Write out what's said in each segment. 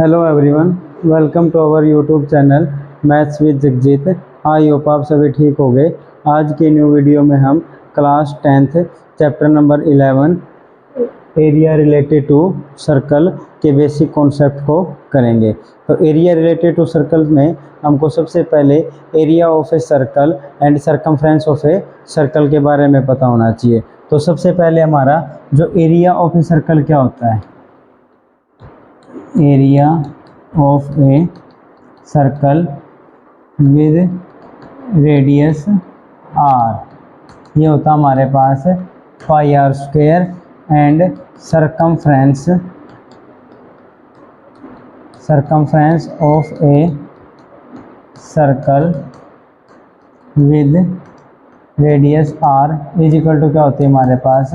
Hello everyone, welcome to our YouTube channel maths with Jagjit. I hope आप सभी ठीक हो गए। आज की न्यू वीडियो में हम class 10th chapter number 11 area related to circle के बेसिक कॉन्सेप्ट को करेंगे। तो एरिया रिलेटेड टू सर्कल में हमको सबसे पहले area of a circle and circumference of a circle के बारे में पता होना चाहिए। तो सबसे पहले हमारा जो एरिया ऑफ ए सर्कल क्या होता है, area of a circle with radius R, ये होता हमारे पास pi R square and circumference of a circle with radius R is equal to क्या होती है हमारे पास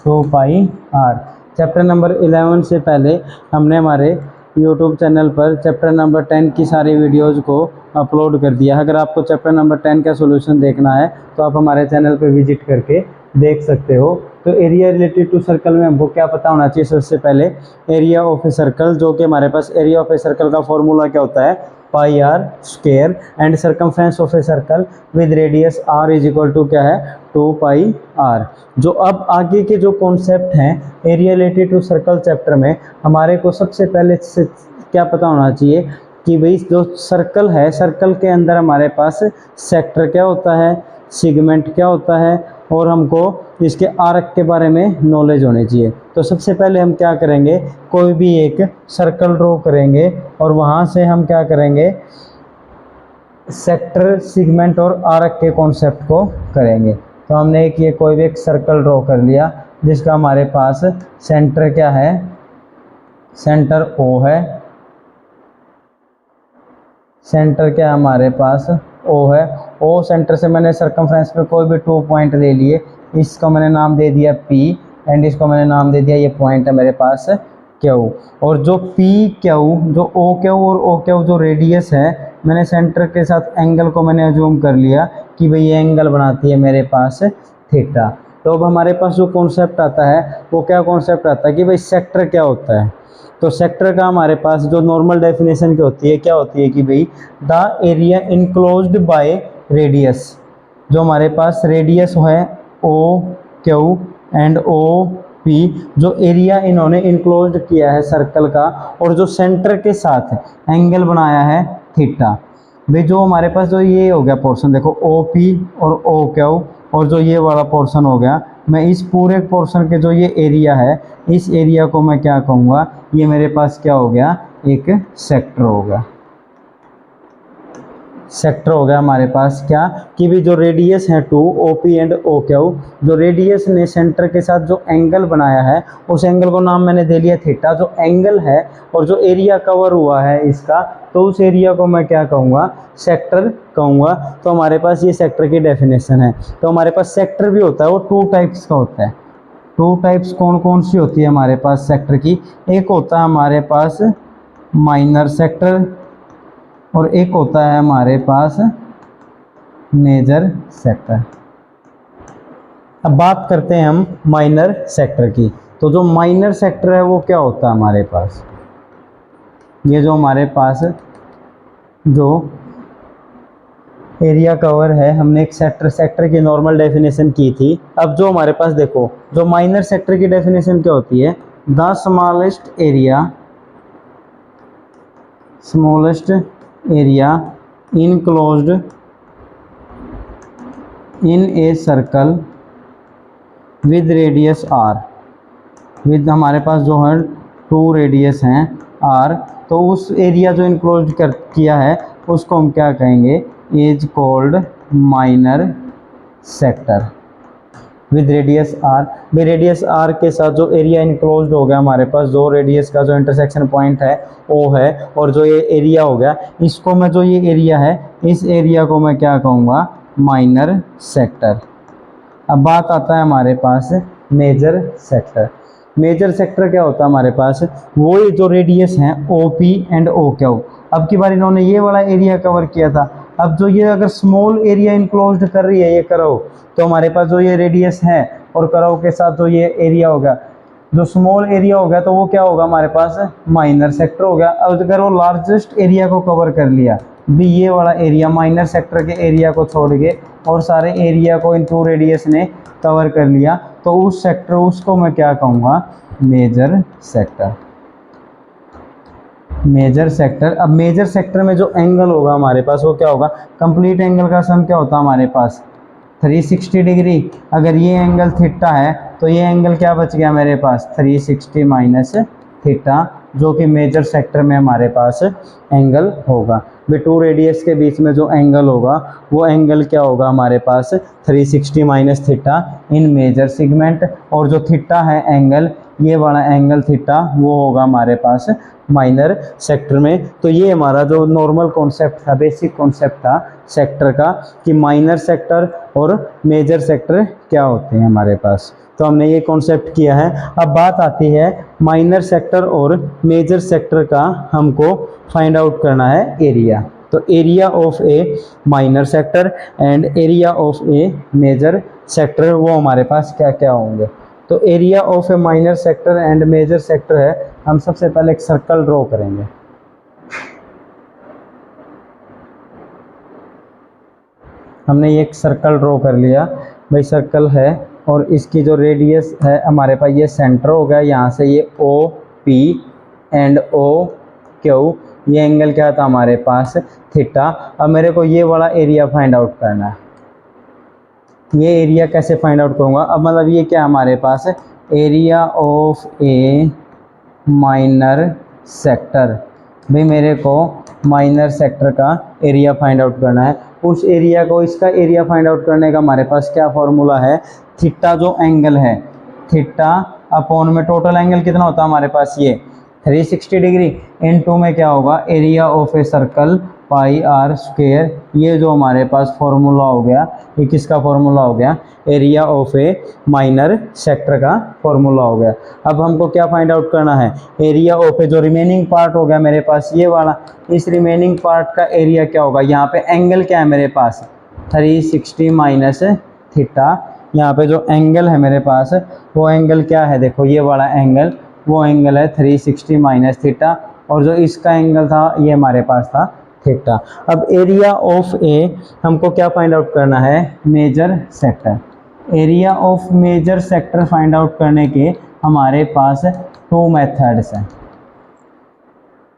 2 पाई आर। चैप्टर नंबर 11 से पहले हमने हमारे यूट्यूब चैनल पर चैप्टर नंबर 10 की सारी वीडियोज़ को अपलोड कर दिया। अगर आपको चैप्टर नंबर 10 का सॉल्यूशन देखना है तो आप हमारे चैनल पर विजिट करके देख सकते हो। तो एरिया रिलेटेड टू सर्कल में हमको क्या पता होना चाहिए, सबसे पहले एरिया ऑफ ए सर्कल, जो कि हमारे पास एरिया ऑफ ए सर्कल का फॉर्मूला क्या होता है, pi R square and circumference of a circle with radius R is equal to क्या है 2 पाई आर। जो अब आगे के जो कॉन्सेप्ट हैं area related to circle chapter में, हमारे को सबसे पहले से क्या पता होना चाहिए कि भाई जो सर्कल है, सर्कल के अंदर हमारे पास सेक्टर क्या होता है, सेगमेंट क्या होता है, और हमको इसके आर्क के बारे में नॉलेज होनी चाहिए। तो सबसे पहले हम क्या करेंगे, कोई भी एक सर्कल ड्रॉ करेंगे और वहाँ से हम क्या करेंगे, सेक्टर, सेगमेंट और आर्क के कॉन्सेप्ट को करेंगे। तो हमने ये कोई भी एक सर्कल ड्रॉ कर लिया जिसका हमारे पास सेंटर क्या है, सेंटर O है, सेंटर क्या है हमारे पास O है। O सेंटर से मैंने सरकमफ्रेंस पे कोई भी 2 पॉइंट ले लिए, इसको मैंने नाम दे दिया P एंड इसको मैंने नाम दे दिया, ये पॉइंट है मेरे पास Q। और जो P Q, जो OQ और OQ जो रेडियस है, मैंने सेंटर के साथ एंगल को मैंने अज्यूम कर लिया कि भाई ये एंगल बनाती है मेरे पास थीटा। तो अब हमारे पास जो कॉन्सेप्ट आता है वो क्या कॉन्सेप्ट आता है कि भाई सेक्टर क्या होता है। तो सेक्टर का हमारे पास जो नॉर्मल डेफिनेशन की होती है, क्या होती है कि भाई the area enclosed by radius, जो हमारे पास रेडियस है O Q and O P, जो एरिया इन्होंने इनक्लोज्ड किया है सर्कल का और जो सेंटर के साथ एंगल बनाया है थीटा। भाई जो हमारे पास जो ये हो गया पोर्शन, देखो ओ पी और ओ क्यू और जो ये वाला पोर्शन हो गया, मैं इस पूरे पोर्शन के जो ये एरिया है, इस एरिया को मैं क्या कहूँगा, ये मेरे पास क्या हो गया, एक सेक्टर हो गया। सेक्टर हो गया हमारे पास क्या कि भी जो रेडियस है 2 OP एंड OQ, जो रेडियस ने सेंटर के साथ जो एंगल बनाया है उस एंगल को नाम मैंने दे लिया थीटा, जो एंगल है और जो एरिया कवर हुआ है इसका, तो उस एरिया को मैं क्या कहूँगा, सेक्टर कहूँगा। तो हमारे पास ये सेक्टर की डेफिनेशन है। तो हमारे पास सेक्टर भी होता है, वो 2 टाइप्स का होता है। 2 टाइप्स कौन कौन सी होती है हमारे पास सेक्टर की, एक होता है हमारे पास माइनर सेक्टर और एक होता है हमारे पास मेजर सेक्टर। अब बात करते हैं हम माइनर सेक्टर की। तो जो माइनर सेक्टर है वो क्या होता है हमारे पास, ये जो हमारे पास जो एरिया कवर है, हमने एक सेक्टर की नॉर्मल डेफिनेशन की थी। अब जो हमारे पास देखो, जो माइनर सेक्टर की डेफिनेशन क्या होती है, the smallest area enclosed in a circle with radius R, with हमारे पास जो है 2 रेडियस हैं आर, तो उस एरिया जो इनक्लोज किया है उसको हम क्या कहेंगे, is called minor sector with radius R. भी रेडियस आर के साथ जो एरिया इनक्लोज्ड हो गया हमारे पास, जो रेडियस का जो इंटरसेक्शन पॉइंट है ओ है, और जो ये एरिया हो गया, इसको मैं जो ये एरिया है, इस एरिया को मैं क्या कहूँगा, माइनर सेक्टर। अब बात आता है हमारे पास मेजर सेक्टर। मेजर सेक्टर क्या होता है हमारे पास, वो जो रेडियस हैं OP एंड OQ, अब की बार इन्होंने ये वाला एरिया कवर किया था। अब जो ये अगर स्मॉल एरिया इनक्लोज्ड कर रही है ये कर्व, तो हमारे पास जो ये रेडियस है और कर्व के साथ जो ये एरिया होगा, जो स्मॉल एरिया हो गया तो वो क्या होगा हमारे पास, माइनर सेक्टर हो गया। और अगर वो लार्जेस्ट एरिया को कवर कर लिया भी, ये वाला एरिया माइनर सेक्टर के एरिया को छोड़ के और सारे एरिया को इन टू रेडियस ने कवर कर लिया, तो उस सेक्टर उसको मैं क्या कहूँगा, मेजर सेक्टर। Major sector. अब मेजर सेक्टर में जो एंगल होगा हमारे पास वो क्या होगा, कंप्लीट एंगल का सम क्या होता है हमारे पास, 360 डिग्री। अगर ये एंगल थीटा है तो ये एंगल क्या बच गया मेरे पास, 360 माइनस थीटा, जो कि मेजर सेक्टर में हमारे पास एंगल होगा। वे टू रेडियस के बीच में जो एंगल होगा वो एंगल क्या होगा हमारे पास, 360 minus theta in major segment. और जो थीटा है एंगल, ये वाला एंगल थीटा वो होगा हमारे पास माइनर सेक्टर में। तो ये हमारा जो नॉर्मल कॉन्सेप्ट था, बेसिक कॉन्सेप्ट था सेक्टर का, कि माइनर सेक्टर और मेजर सेक्टर क्या होते हैं हमारे पास, तो हमने ये कॉन्सेप्ट किया है। अब बात आती है माइनर सेक्टर और मेजर सेक्टर का हमको फाइंड आउट करना है एरिया। तो area of a minor sector and area of a major sector वो हमारे पास क्या क्या होंगे। तो area of a minor sector and major sector है, हम सबसे पहले एक सर्कल ड्रॉ करेंगे। हमने एक सर्कल ड्रॉ कर लिया भाई, सर्कल है और इसकी जो रेडियस है हमारे पास, ये सेंटर हो गया, यहाँ से ये O P and O Q, ये एंगल क्या था हमारे पास, थीटा। अब मेरे को ये वाला एरिया फाइंड आउट करना है। ये एरिया कैसे फाइंड आउट करूँगा, अब मतलब ये क्या हमारे पास है, area of a minor sector. भाई मेरे को माइनर सेक्टर का एरिया फाइंड आउट करना है। उस एरिया को, इसका एरिया फाइंड आउट करने का हमारे पास क्या फॉर्मूला है, थीटा जो एंगल है, थीटा अपॉन में टोटल एंगल कितना होता है हमारे पास, ये 360 डिग्री, इन टू में क्या होगा, area of a circle pi R square. ये जो हमारे पास फॉर्मूला हो गया, ये किसका फॉर्मूला हो गया, area of a minor sector का फॉर्मूला हो गया। अब हमको क्या फाइंड आउट करना है, एरिया ऑफ ए जो रिमेनिंग पार्ट हो गया मेरे पास ये वाला, इस रिमेनिंग पार्ट का एरिया क्या होगा। यहाँ पे एंगल क्या है मेरे पास, 360 माइनस थीटा। यहाँ पे जो एंगल है मेरे पास वो एंगल क्या है, देखो ये वाला एंगल, वो एंगल है 360 माइनस थीटा, और जो इसका एंगल था ये हमारे पास था थीटा। अब एरिया ऑफ ए हमको क्या फाइंड आउट करना है, major sector. Area of major sector find out करने के हमारे पास 2 मेथड्स हैं।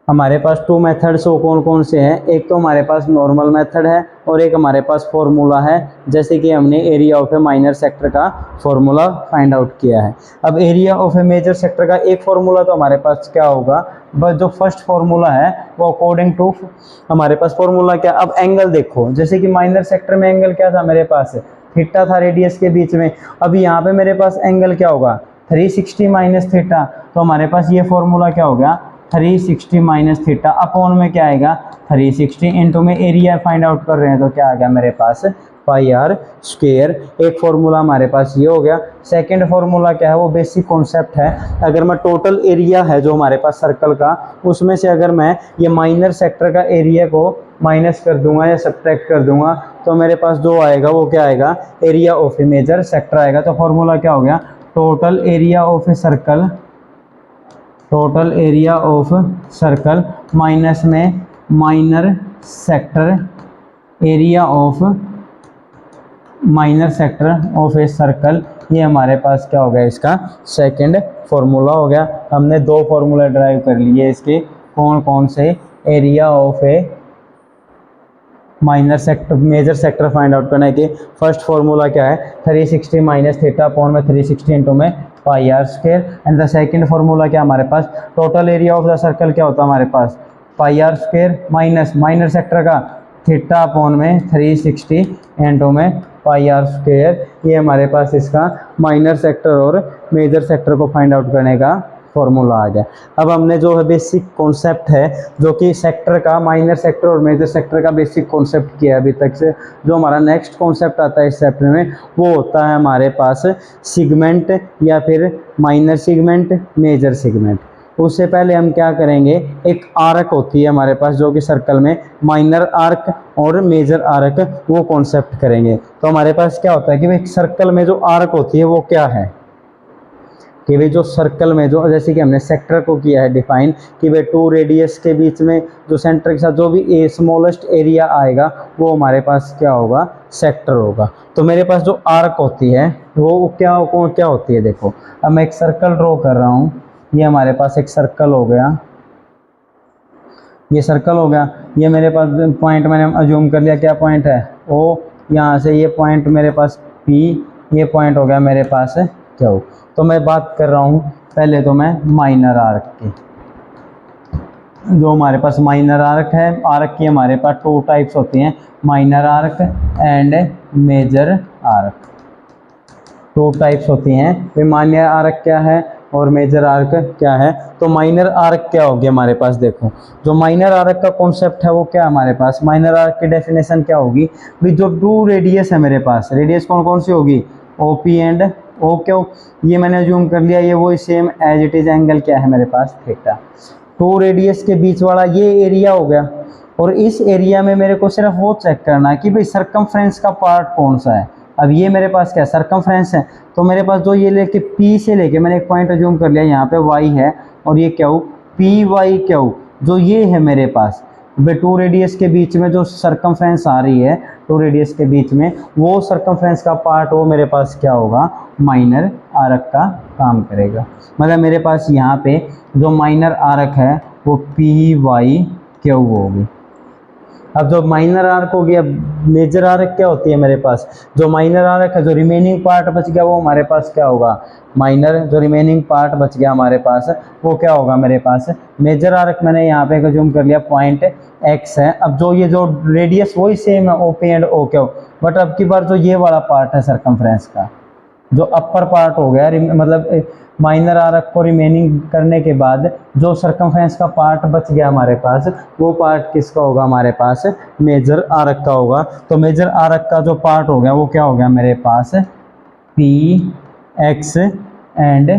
हमारे पास 2 मेथड्स वो कौन कौन से हैं, एक तो हमारे पास नॉर्मल मेथड है और एक हमारे पास फॉर्मूला है, जैसे कि हमने area of a minor sector का फॉर्मूला फाइंड आउट किया है। अब area of a major sector का एक फॉर्मूला तो हमारे पास क्या होगा, बस जो फर्स्ट फॉर्मूला है वो अकॉर्डिंग टू हमारे पास फॉर्मूला क्या, अब एंगल देखो, जैसे कि माइनर सेक्टर में एंगल क्या था मेरे पास, थीटा था रेडियस के बीच में। अब यहाँ पे मेरे पास एंगल क्या होगा, 360 माइनस थीटा, तो हमारे पास ये फॉर्मूला क्या हो गया, 360 माइनस थीटा अपॉन में क्या आएगा, 360 इंटू में एरिया फाइंड आउट कर रहे हैं तो क्या आ गया मेरे पास, पाई आर स्क्वायर। एक फॉर्मूला हमारे पास ये हो गया। सेकंड फॉर्मूला क्या है, वो बेसिक कॉन्सेप्ट है। अगर मैं टोटल एरिया है जो हमारे पास सर्कल का, उसमें से अगर मैं ये माइनर सेक्टर का एरिया को माइनस कर दूंगा या सब्ट्रैक्ट कर दूंगा, तो मेरे पास जो आएगा वो क्या आएगा, area of a major sector आएगा। तो फॉर्मूला क्या हो गया, total area of a circle, total area of circle minus में minor sector, area of minor sector of a circle, ये हमारे पास क्या हो गया, इसका सेकंड फॉर्मूला हो गया। हमने 2 फॉर्मूला ड्राइव कर लिए इसके, कौन कौन से, area of a minor sector major sector find out करने के। फर्स्ट फॉर्मूला क्या है, 360 माइनस थीटा अपॉन में 360 इंटू में pi R square. And the second formula क्या हमारे पास, total area of the circle क्या होता है हमारे पास, pi R square minus minor sector का थीटा अपॉन में 360 इंटू में पाई आर स्क्वायर। ये हमारे पास इसका माइनर सेक्टर और मेजर सेक्टर को फाइंड आउट करने का फॉर्मूला आ गया। अब हमने जो है बेसिक कॉन्सेप्ट है जो कि सेक्टर का, माइनर सेक्टर और मेजर सेक्टर का बेसिक कॉन्सेप्ट किया है अभी तक से। जो हमारा नेक्स्ट कॉन्सेप्ट आता है इस चैप्टर में वो होता है हमारे पास सेगमेंट, या फिर माइनर सेगमेंट, मेजर सेगमेंट। उससे पहले हम क्या करेंगे, एक आर्क होती है हमारे पास जो कि सर्कल में, माइनर आर्क और मेजर आर्क, वो कॉन्सेप्ट करेंगे। तो हमारे पास क्या होता है कि भाई सर्कल में जो आर्क होती है वो क्या है, कि भाई जो सर्कल में जो जैसे कि हमने सेक्टर को किया है डिफाइन कि भाई 2 रेडियस के बीच में जो सेंटर के साथ जो भी ए स्मॉलेस्ट एरिया आएगा वो हमारे पास क्या होगा, सेक्टर होगा। तो मेरे पास जो आर्क होती है वो क्या होती है, देखो अब मैं एक सर्कल ड्रॉ कर रहा हूँ, ये हमारे पास एक सर्कल हो गया, ये सर्कल हो गया, ये मेरे पास पॉइंट मैंने अज्यूम कर लिया क्या पॉइंट है ओ, यहाँ से ये पॉइंट मेरे पास पी, ये पॉइंट हो गया मेरे पास क्यू। तो मैं बात कर रहा हूँ पहले तो मैं माइनर आर्क की, जो हमारे पास माइनर आर्क है, आर्क की हमारे पास 2 टाइप्स होती हैं, minor arc and major arc, 2 types होती हैं। तो माइनर आर्क क्या है और मेजर आर्क क्या है। तो माइनर आर्क क्या होगी हमारे पास, देखो जो माइनर आर्क का कॉन्सेप्ट है वो क्या है हमारे पास, माइनर आर्क की डेफिनेशन क्या होगी भी, जो 2 रेडियस है मेरे पास, रेडियस कौन कौन सी होगी, O P and O Q, ये मैंने अज्यूम कर लिया, ये वही same as it is angle क्या है मेरे पास थीटा। 2 रेडियस के बीच वाला ये एरिया हो गया, और इस एरिया में मेरे को सिर्फ वो चेक करना है कि भाई सरकमफ्रेंस का पार्ट कौन सा है। अब ये मेरे पास क्या सरकमफ्रेंस है, तो मेरे पास जो ये लेके P से लेके मैंने एक पॉइंट अज्यूम कर लिया, यहाँ पे Y है और ये क्या हो पी वाई क्यू, जो ये है मेरे पास 2 रेडियस के बीच में जो सरकमफ्रेंस आ रही है, 2 रेडियस के बीच में वो सरकमफ्रेंस का पार्ट वो मेरे पास क्या होगा, माइनर आर्क का काम करेगा। मतलब मेरे पास यहाँ पे जो माइनर आर्क है वो पी वाई क्यू होगी। अब जो माइनर आर्क हो गया, मेजर आर्क क्या होती है मेरे पास, जो माइनर आर्क है जो रिमेनिंग पार्ट बच गया वो हमारे पास क्या होगा, माइनर जो रिमेनिंग पार्ट बच गया हमारे पास वो क्या होगा मेरे पास मेजर आर्क। मैंने यहाँ पे जूम कर लिया पॉइंट एक्स है। अब जो ये जो रेडियस वही सेम है O P and O Q, but अब की बार जो ये वाला पार्ट है सरकमफ्रेंस का जो अपर पार्ट हो गया, मतलब माइनर आर्क को रिमेनिंग करने के बाद जो सरकमफ्रेंस का पार्ट बच गया हमारे पास वो पार्ट किसका होगा हमारे पास, मेजर आर्क का होगा। तो मेजर आर्क का जो पार्ट हो गया वो क्या हो गया मेरे पास पी एक्स एंड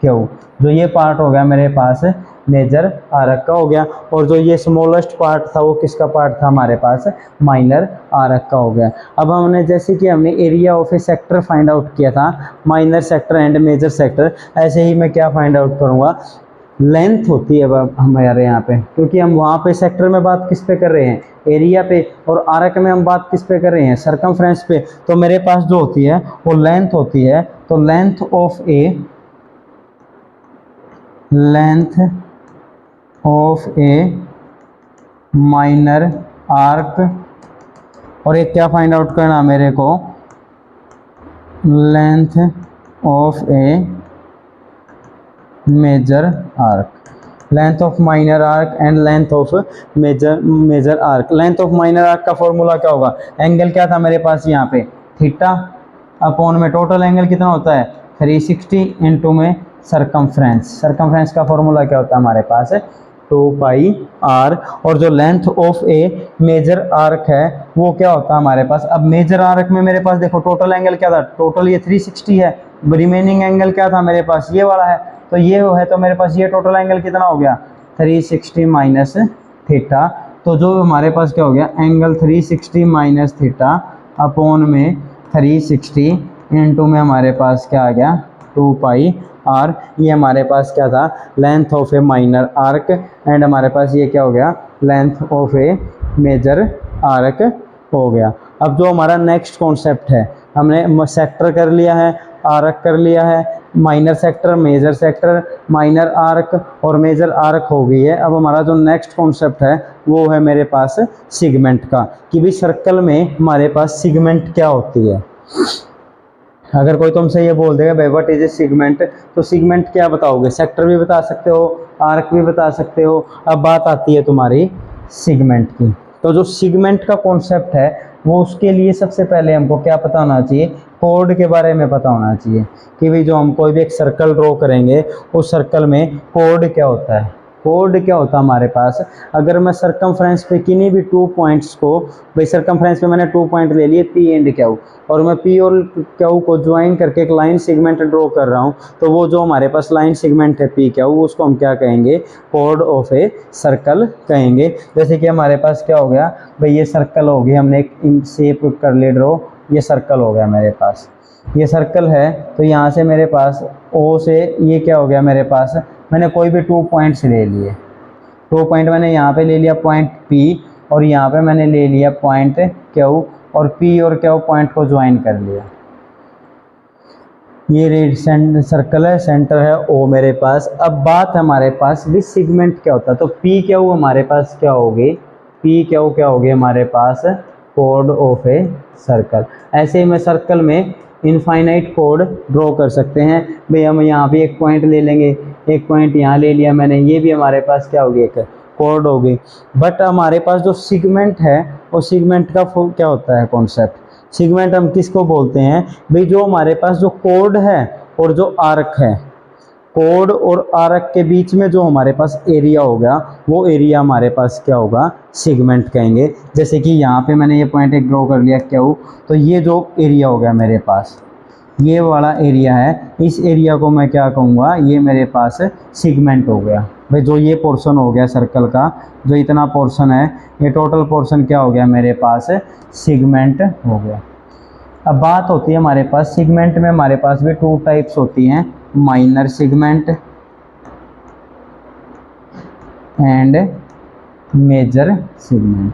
क्यू, जो ये पार्ट हो गया मेरे पास मेजर आर्क का हो गया। और जो ये स्मॉलेस्ट पार्ट था वो किसका पार्ट था हमारे पास, माइनर आर्क का हो गया। अब हमने जैसे कि हमने area of a sector find out किया था, minor sector and major sector, ऐसे ही मैं क्या फाइंड आउट करूँगा, लेंथ होती है अब हमारे यहाँ पे, क्योंकि हम वहाँ पे सेक्टर में बात किस पे कर रहे हैं, एरिया पे, और आर्क में हम बात किस पे कर रहे हैं, सरकमफ्रेंस पे। तो मेरे पास जो होती है वो लेंथ होती है। तो length of a minor arc, और एक क्या फाइंड आउट करना मेरे को, length of a major arc, length of minor arc and length of major arc. Length of minor arc का फॉर्मूला क्या होगा, एंगल क्या था मेरे पास यहाँ पे थीटा अपॉन में टोटल एंगल कितना होता है 360 इंटू में सरकमफ्रेंस, सरकमफ्रेंस का फॉर्मूला क्या होता है हमारे पास 2 पाई आर। और जो length of a major arc है वो क्या होता है हमारे पास, अब मेजर आर्क में मेरे पास देखो टोटल एंगल क्या था, टोटल ये 360 है, रिमेनिंग एंगल क्या था मेरे पास ये वाला है, तो ये है, तो मेरे पास ये टोटल एंगल कितना हो गया 360 माइनस थीटा। तो जो हमारे पास क्या हो गया एंगल 360 माइनस थीटा अपॉन में 360 इंटू में हमारे पास क्या आ गया 2 पाई आर। ये हमारे पास क्या था length of a minor arc and हमारे पास ये क्या हो गया length of a major arc हो गया। अब जो हमारा नेक्स्ट कॉन्सेप्ट है, हमने सेक्टर कर लिया है, आर्क कर लिया है, minor sector, major sector, minor arc और मेजर आर्क हो गई है। अब हमारा जो नेक्स्ट कॉन्सेप्ट है वो है मेरे पास सिगमेंट का, कि भी सर्कल में हमारे पास सिगमेंट क्या होती है। अगर कोई तुमसे ये बोल देगा भाई व्हाट इज ए सिगमेंट, तो सिगमेंट क्या बताओगे, सेक्टर भी बता सकते हो, आर्क भी बता सकते हो। अब बात आती है तुम्हारी सिगमेंट की, तो जो सिगमेंट का कॉन्सेप्ट है वो उसके लिए सबसे पहले हमको क्या पता होना चाहिए, कोड के बारे में पता होना चाहिए कि भाई जो हम कोई भी एक सर्कल ड्रॉ करेंगे उस सर्कल में कोड क्या होता है। कोड क्या होता है हमारे पास, अगर मैं सरकमफ्रेंस पे किन्हीं भी 2 पॉइंट्स को, भाई सरकमफ्रेंस पे मैंने 2 पॉइंट ले लिए पी एंड क्यू, और मैं पी और क्यू को ज्वाइन करके एक लाइन सेगमेंट ड्रॉ कर रहा हूँ, तो वो जो हमारे पास लाइन सेगमेंट है पी क्यू उसको हम क्या कहेंगे कोड ऑफ ए सर्कल कहेंगे। जैसे कि हमारे पास क्या हो गया भाई ये सर्कल हो गया, हमने एक शेप कर ले ड्रॉ, ये सर्कल हो गया मेरे पास। ये सर्कल है, तो यहाँ से मेरे पास ओ से ये क्या हो गया मेरे पास, मैंने कोई भी 2 पॉइंट्स ले लिए। 2 पॉइंट मैंने यहाँ पे ले लिया पॉइंट पी, और यहाँ पे मैंने ले लिया पॉइंट क्यू, और पी और क्यू पॉइंट को ज्वाइन कर लिया। ये रेड सर्कल है, सेंटर है ओ मेरे पास। अब बात हमारे पास भी सिगमेंट क्या होता है, तो पी क्यू हमारे पास क्या होगी, पी क्यू क्या होगी हमारे पास, कोड ऑफ ए सर्कल। ऐसे ही मैं सर्कल में इनफाइनाइट कोड ड्रॉ कर सकते हैं भाई। हम यहाँ पे एक पॉइंट ले लेंगे, एक पॉइंट यहाँ ले लिया मैंने, ये भी हमारे पास क्या होगी, एक कोड होगी। बट हमारे पास जो सिगमेंट है, वो सिगमेंट का क्या होता है कॉन्सेप्ट, सिगमेंट हम किसको बोलते हैं भाई, जो हमारे पास जो कोड है और जो आर्क है, कोड और आर्क के बीच में जो हमारे पास एरिया होगा, वो एरिया हमारे पास क्या होगा, सिगमेंट कहेंगे। जैसे कि यहाँ पे मैंने ये पॉइंट एक ड्रॉ कर लिया क्यू, तो ये जो एरिया हो गया मेरे पास, ये वाला एरिया है, इस एरिया को मैं क्या कहूँगा, ये मेरे पास सिगमेंट हो गया भाई। जो ये पोर्शन हो गया सर्कल का, जो इतना पोर्शन है, ये टोटल पोर्शन क्या हो गया मेरे पास, सिगमेंट हो गया। अब बात होती है हमारे पास सिगमेंट में, हमारे पास भी 2 टाइप्स होती हैं, minor segment and major segment.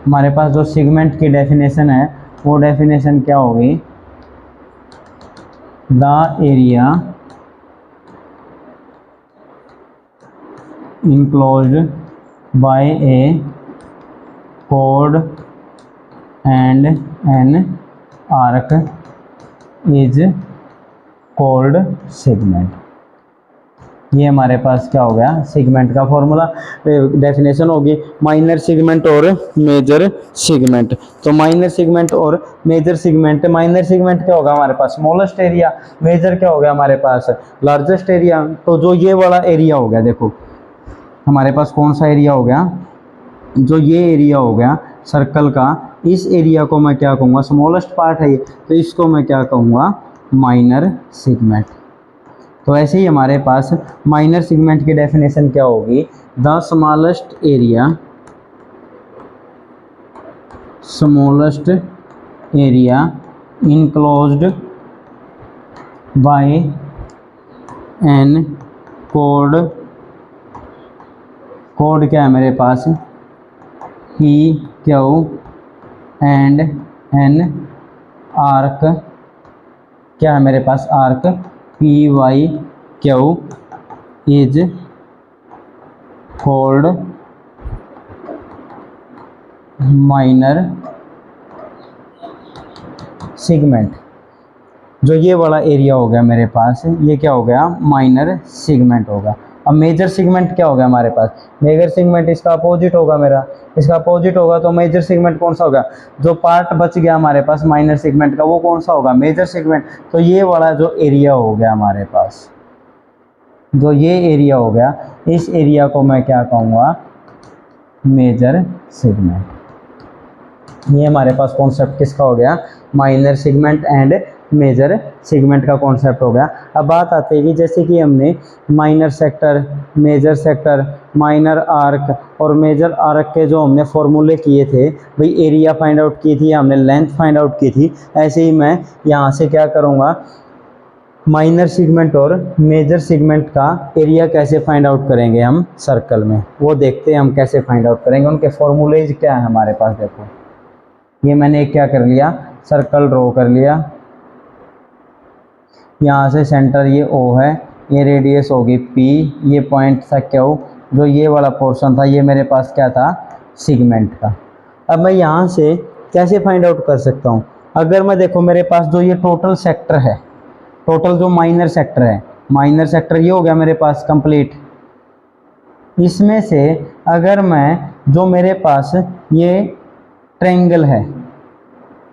हमारे पास जो सिगमेंट की डेफिनेशन है, वो डेफिनेशन क्या होगी, the area enclosed by a chord and an arc is called segment। ये हमारे पास क्या हो गया, सिगमेंट का फॉर्मूला डेफिनेशन होगी, माइनर सिगमेंट और मेजर सिगमेंट। तो माइनर सिगमेंट और मेजर सिगमेंट, माइनर सिगमेंट क्या होगा हमारे पास, स्मॉलेस्ट एरिया, मेजर क्या हो गया हमारे पास, लार्जेस्ट एरिया। तो जो ये वाला एरिया हो गया, देखो हमारे पास कौन सा एरिया हो गया, जो ये एरिया हो गया सर्कल का, इस एरिया को मैं क्या कहूँगा, स्मॉलेस्ट पार्ट है ये, तो इसको मैं क्या कहूँगा, माइनर सिगमेंट। तो ऐसे ही हमारे पास माइनर सिगमेंट की डेफिनेशन क्या होगी, the smallest area, smallest area enclosed by an कोड, कोड क्या है मेरे पास, P Q and an arc, क्या है मेरे पास, arc P Y Q is called minor segment. जो ये वाला एरिया हो गया मेरे पास, ये क्या हो गया, माइनर सिगमेंट होगा। अब मेजर सिगमेंट क्या होगा हमारे पास, मेजर सिगमेंट इसका अपोजिट होगा मेरा, इसका अपोजिट होगा। तो मेजर सिगमेंट कौन सा होगा, जो पार्ट बच गया हमारे पास माइनर सिगमेंट का, वो कौन सा होगा, मेजर सिगमेंट। तो ये वाला जो एरिया हो गया हमारे पास, जो ये एरिया हो गया, इस एरिया को मैं क्या कहूँगा, मेजर सिगमेंट। ये हमारे पास कॉन्सेप्ट किसका हो गया, minor segment and major segment का कॉन्सेप्ट हो गया। अब बात आती है कि जैसे कि हमने minor sector, major sector, minor arc और मेजर आर्क के जो हमने फॉर्मूले किए थे भाई, एरिया फाइंड आउट की थी, हमने लेंथ फाइंड आउट की थी, ऐसे ही मैं यहाँ से क्या करूँगा, माइनर सिगमेंट और मेजर सिगमेंट का एरिया कैसे फाइंड आउट करेंगे हम सर्कल में, वो देखते हैं हम कैसे फाइंड आउट करेंगे, उनके फॉर्मूलेज क्या है हमारे पास। देखो ये मैंने क्या कर लिया, सर्कल ड्रॉ कर लिया, यहाँ से सेंटर ये O है, ये रेडियस होगी P, ये पॉइंट था Q, जो ये वाला पोर्शन था ये मेरे पास क्या था, सिगमेंट का। अब मैं यहाँ से कैसे फाइंड आउट कर सकता हूँ, अगर मैं देखो मेरे पास जो ये टोटल सेक्टर है, टोटल जो माइनर सेक्टर है, माइनर सेक्टर ये हो गया मेरे पास कंप्लीट। इसमें से अगर मैं, जो मेरे पास ये ट्रायंगल है,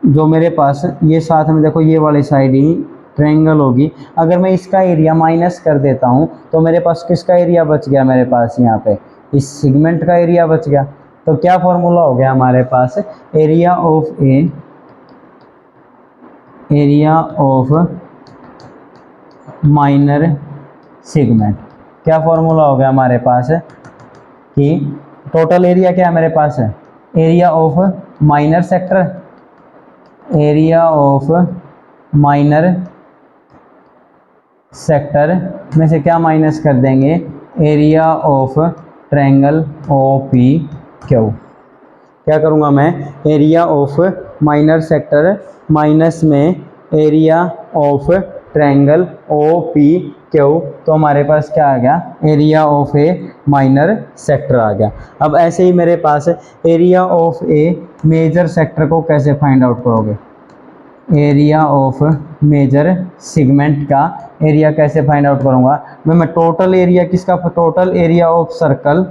जो मेरे पास ये साथ में देखो ये वाली साइड ही ट्रायंगल होगी, अगर मैं इसका एरिया माइनस कर देता हूँ तो मेरे पास किसका एरिया बच गया, मेरे पास यहाँ पे इस सिगमेंट का एरिया बच गया। तो क्या फॉर्मूला हो गया हमारे पास, area of a, area of minor segment. क्या फॉर्मूला हो गया हमारे पास कि टोटल एरिया क्या है मेरे पास है, area of minor sector area of minor sector में से क्या माइनस कर देंगे, area of triangle O P Q. क्या करूँगा मैं, area of minor sector minus में area of triangle O P Q, तो हमारे पास क्या आ गया, area of a minor sector आ गया। अब ऐसे ही मेरे पास area of a major sector को कैसे फाइंड आउट करोगे, एरिया ऑफ मेजर सेगमेंट का एरिया कैसे फाइंड आउट करूँगा मैं टोटल एरिया किसका, total area of circle,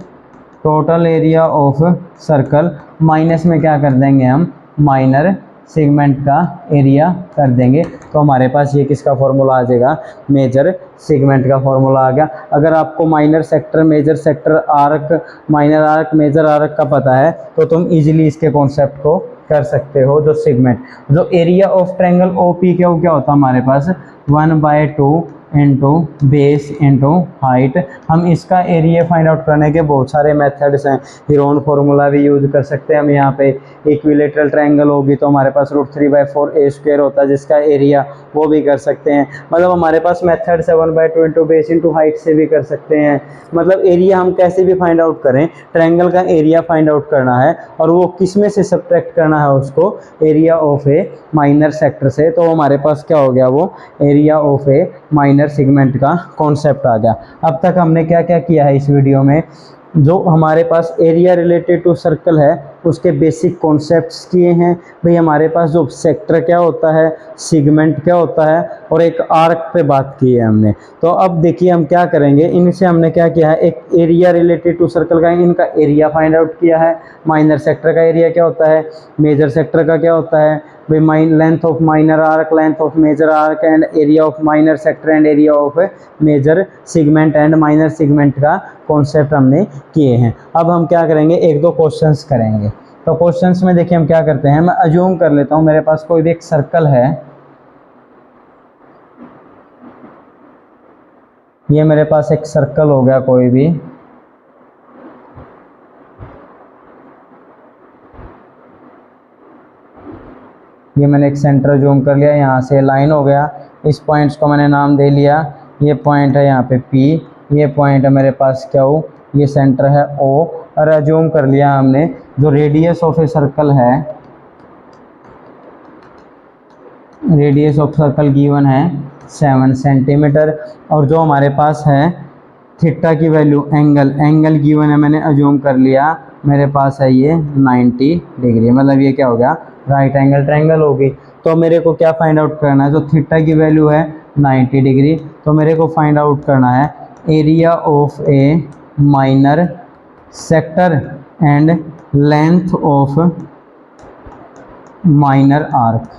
total area of circle minus में क्या कर देंगे हम, माइनर सेगमेंट का एरिया कर देंगे, तो हमारे पास ये किसका फॉर्मूला आ जाएगा, मेजर सेगमेंट का फॉर्मूला आ गया। अगर आपको minor sector, major sector, arc, minor arc, major arc का पता है तो तुम इजीली इसके कॉन्सेप्ट को कर सकते हो। जो सेगमेंट, जो area of triangle O P Q क्या होता है हमारे पास, 1/2 इंटू बेस इंटू हाइट। हम इसका एरिया फाइंड आउट करने के बहुत सारे मेथड्स हैं, हीरोन फार्मूला भी यूज कर सकते हैं हम। यहाँ पे इक्विलेटरल ट्रायंगल होगी तो हमारे पास √3/4 a स्क्वायर होता है जिसका एरिया, वो भी कर सकते हैं। मतलब हमारे पास मेथड्स है, 1/2 इंटू बेस इंटू हाइट से भी कर सकते हैं। मतलब एरिया हम कैसे भी फाइंड आउट करें, ट्रायंगल का एरिया फाइंड आउट करना है और वो किस में से सब्ट्रैक्ट करना है उसको, area of a minor sector से। तो हमारे पास क्या हो गया, वो area of a minor segment का कॉन्सेप्ट आ गया। अब तक हमने क्या क्या किया है इस वीडियो में, जो हमारे पास एरिया रिलेटेड टू सर्कल है उसके बेसिक कॉन्सेप्ट्स किए हैं। भाई हमारे पास जो सेक्टर क्या होता है, सेगमेंट क्या होता है, और एक आर्क पे बात की है हमने। तो अब देखिए हम क्या करेंगे, इनसे हमने क्या किया है, एक एरिया रिलेटेड टू सर्कल का इनका एरिया फाइंड आउट किया है। माइनर सेक्टर का एरिया क्या होता है, मेजर सेक्टर का क्या होता है, भाई length of minor arc, length of major arc and area of minor sector and area of major segment and minor segment का कॉन्सेप्ट हमने किए हैं। अब हम क्या करेंगे, एक दो क्वेश्चंस करेंगे। तो क्वेश्चंस में देखिए हम क्या करते हैं, मैं अज्यूम कर लेता हूँ मेरे पास कोई भी एक सर्कल है, ये मेरे पास एक सर्कल हो गया कोई भी, ये मैंने एक सेंटर जूम कर लिया, यहाँ से लाइन हो गया, इस पॉइंट्स को मैंने नाम दे लिया, ये पॉइंट है यहाँ पे P, ये पॉइंट है मेरे पास Q, ये सेंटर है O, और अज्यूम कर लिया हमने जो रेडियस ऑफ ए सर्कल है, रेडियस ऑफ सर्कल गिवन है 7 सेंटीमीटर, और जो हमारे पास है थीटा की वैल्यू, एंगल गिवन है, मैंने अज्यूम कर लिया मेरे पास है ये 90 डिग्री, मतलब ये क्या हो गया, राइट एंगल ट्रायंगल होगी। तो मेरे को क्या फाइंड आउट करना है, जो थीटा की वैल्यू है 90 डिग्री, तो मेरे को फाइंड आउट करना है area of a minor sector and length of minor arc.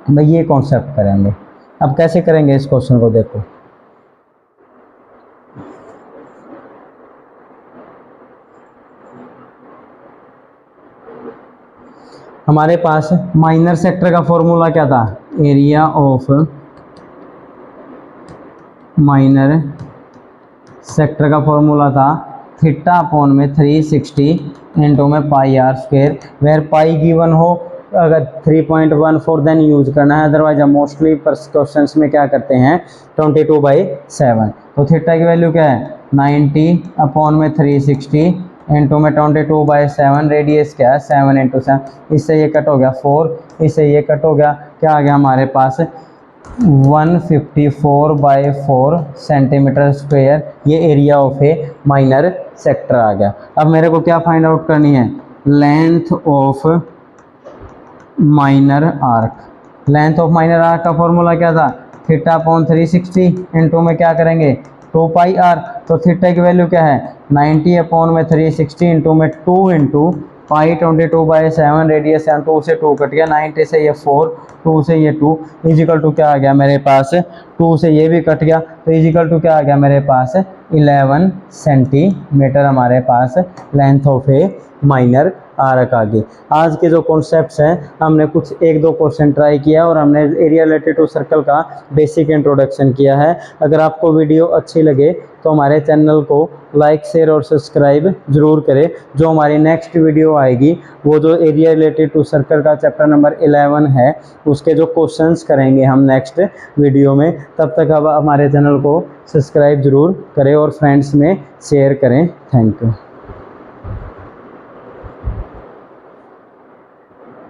भाई ये कॉन्सेप्ट करेंगे। अब कैसे करेंगे इस क्वेश्चन को, देखो हमारे पास माइनर सेक्टर का फॉर्मूला क्या था, एरिया ऑफ माइनर सेक्टर का फॉर्मूला था थीटा अपॉन में 360 इंटू में pi R square, where pi given हो, अगर 3.14 देन यूज करना है, अदरवाइज हम मोस्टली क्वेश्चंस में क्या करते हैं 22/7। तो थीटा की वैल्यू क्या है 90 अपॉन में 360 इंटू में 22/7, रेडियस क्या है 7 इंटू 7, इससे ये कट हो गया 4, इससे ये कट हो गया, क्या आ गया हमारे पास 154/4 सेंटीमीटर स्क्वायर, ये area of a minor sector आ गया। अब मेरे को क्या फाइंड आउट करनी है, length of minor arc. Length of minor arc का फॉर्मूला क्या था, थीटा अपॉन 360 इंटू में क्या करेंगे 2πr, तो थीटा की वैल्यू क्या है 90 अपॉन में 360 इंटू में 2 इंटू पाई 22/7, रेडियस 7, 2 से 2 कट गया, 90 से ये 4, 2 से ये 2, इजिकल टू क्या आ गया मेरे पास 2 से ये भी कट गया, तो इजिकल टू क्या आ गया मेरे पास 11 सेंटीमीटर हमारे पास लेंथ ऑफ ए माइनर आ रखा आगे। आज के जो कॉन्सेप्ट्स हैं हमने कुछ एक दो क्वेश्चन ट्राई किया और हमने एरिया रिलेटेड टू सर्कल का बेसिक इंट्रोडक्शन किया है। अगर आपको वीडियो अच्छी लगे तो हमारे चैनल को लाइक शेयर और सब्सक्राइब जरूर करें। जो हमारी नेक्स्ट वीडियो आएगी वो जो एरिया रिलेटेड टू सर्कल का चैप्टर नंबर 11 है उसके जो क्वेश्चंस करेंगे हम नेक्स्ट वीडियो में। तब तक अब हमारे चैनल को सब्सक्राइब जरूर करें और फ्रेंड्स में शेयर करें। Thank you.